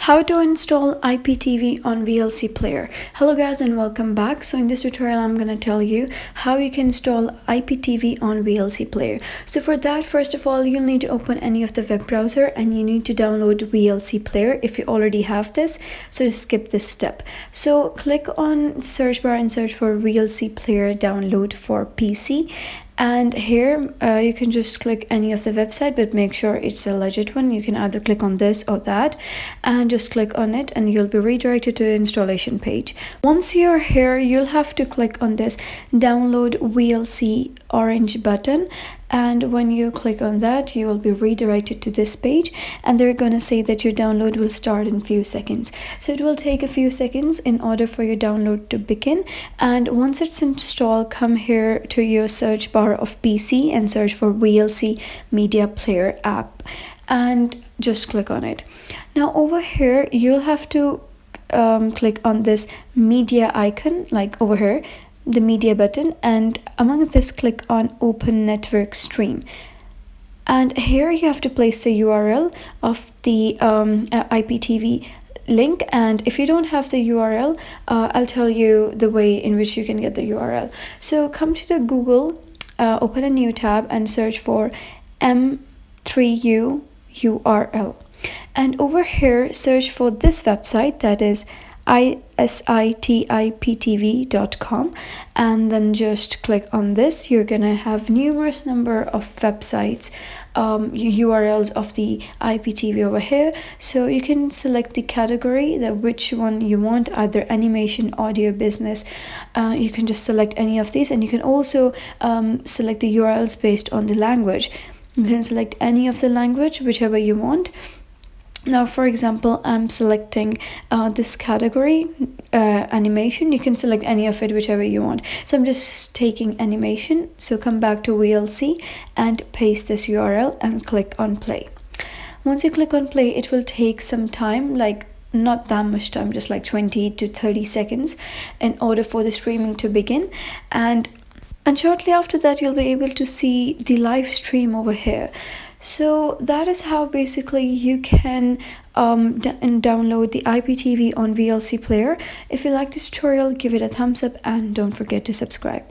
How to install IPTV on VLC Player. Hello guys and welcome back. So in this tutorial I'm going to tell you how you can install IPTV on VLC Player. So for that, first of all, you'll need to open any of the web browser and you need to download VLC Player if you already have this. So just skip this step. So click on search bar and search for VLC Player download for PC. And here you can just click any of the website, but make sure it's a legit one. You can either click on this or that and just click on it and you'll be redirected to the installation page. Once you're here, you'll have to click on this download VLC orange button, and when you click on that you will be redirected to this page and they're going to say that your download will start in few seconds. So it will take a few seconds in order for your download to begin, and once it's installed, come here to your search bar of PC and search for VLC Media Player app and just click on it. Now over here you'll have to click on this media icon, like over here, the media button, and among this click on open network stream, and here you have to place the URL of the IPTV link. And if you don't have the URL, I'll tell you the way in which you can get the URL. So come to the Google, open a new tab and search for M3U URL, and over here search for this website, that is isitiptv.com, and then just click on this. You're gonna have numerous number of websites, URLs of the IPTV over here. So you can select the category, that which one you want, either animation, audio, business. You can just select any of these, and you can also select the URLs based on the language. You can select any of the language, whichever you want. Now for example, I'm selecting this category, animation. You can select any of it, whichever you want. So I'm just taking animation. So come back to VLC and paste this URL and click on play. Once you click on play, it will take some time, like not that much time, just like 20 to 30 seconds in order for the streaming to begin. And shortly after that you'll be able to see the live stream over here. So that is how basically you can download the IPTV on VLC Player. If you like this tutorial, give it a thumbs up and don't forget to subscribe.